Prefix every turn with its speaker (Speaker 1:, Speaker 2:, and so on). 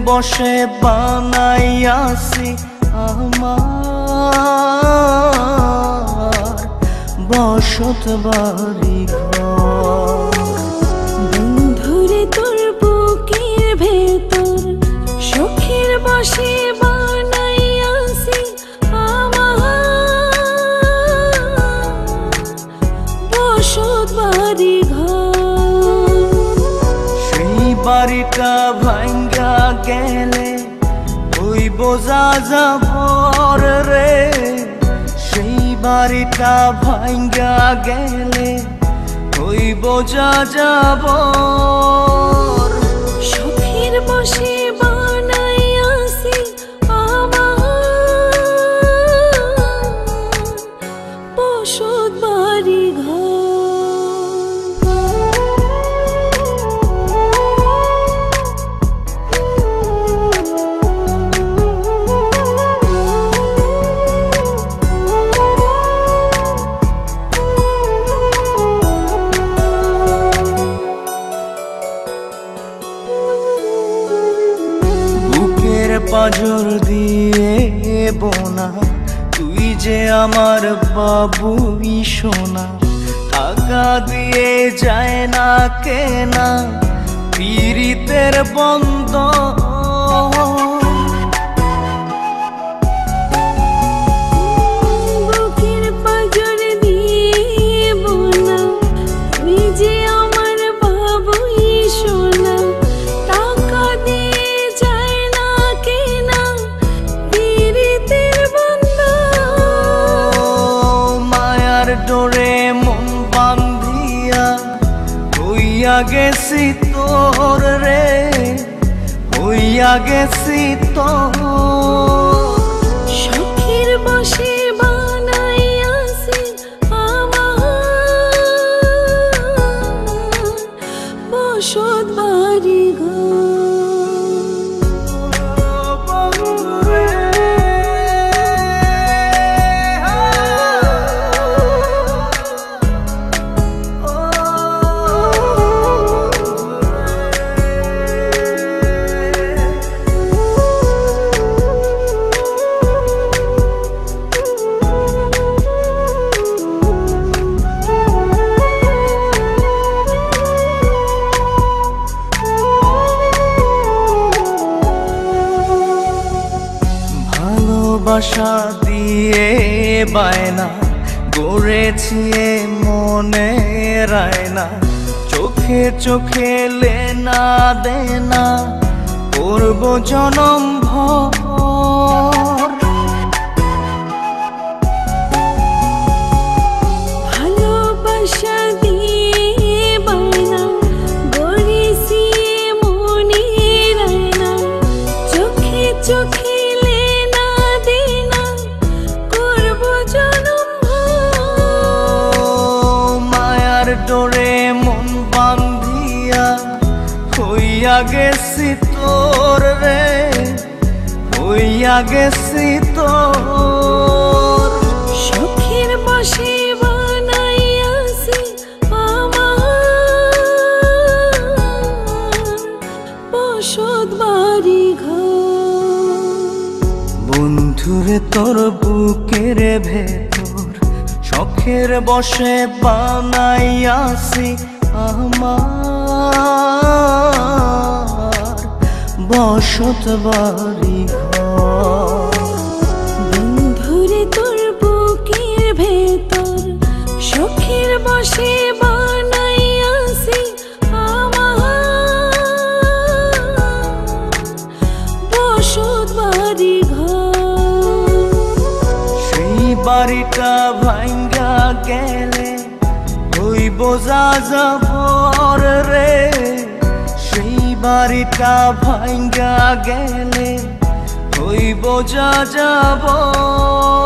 Speaker 1: বসে বানাইয়াছি আমার বসত বাড়ি ঘর।
Speaker 2: বন্ধুরে তোর বুকের ভেতর শখের বসে বানাইয়াছি আমার বসত বাড়ি ঘর।
Speaker 1: সেই বাড়িটা ভাঙ্গা গেলে ওই বোঝা যাবর রে, সেই বাড়িটা ভাঙ্গা গেলে ওই বোঝা যাবর।
Speaker 2: শখের বসে বানাইয়াছি আমার বসত বাড়ি ঘর।
Speaker 1: পাঁজর দিয়ে বোনা তুই যে আমার বাবুই সোনা, টাকা দিয়ে যায় না কেনা পীড়িতের বন্ধ।
Speaker 2: বুকের পাঁজর দিয়ে বোনা তুই যে আমার বাবুই সোনা, টাকা দিয়ে যায় না কেনা পীড়িতের বন্ধ।
Speaker 1: মায়ার ডোরে মন বান্ধিয়া হইয়া গেছি তোর রে, হইয়া গেছি তোর।
Speaker 2: শখের বসে বানাইয়াছি আমার বসত বাড়ি ঘর।
Speaker 1: ভালোবাসা দিয়ে বায়না গড়েছি মনে রায়না, চোখে চোখে লেনা দেনা করব জনম ভর।
Speaker 2: ভালোবাসা দিয়ে বায়না গড়েছি মনে রায়না, চোখে চোখে লেনা দেনা করব জনম ভর।
Speaker 1: মায়ার ডোরে মন বান্ধিয়া হইয়া গেছি তোর রে, হইয়া গেছি তোর।
Speaker 2: শখের বসে বানাইয়াছি আমার বসত বাড়ি ঘর।
Speaker 1: বন্ধুরে তোর বুকের ভেতর শখের বসে বানাইয়াছি আমার বসত বাড়ি ঘর।
Speaker 2: বন্ধুরে তোর বুকের ভেতর শখের বসে বানাইয়াছি আমার বসত বাড়ি ঘর।
Speaker 1: সেই বাড়িটা ভাঙ্গা গেলে ওই বোঝা যাবর রে, সেই বাড়িটা ভাঙ্গা গেলে ওই বোঝা যাবর।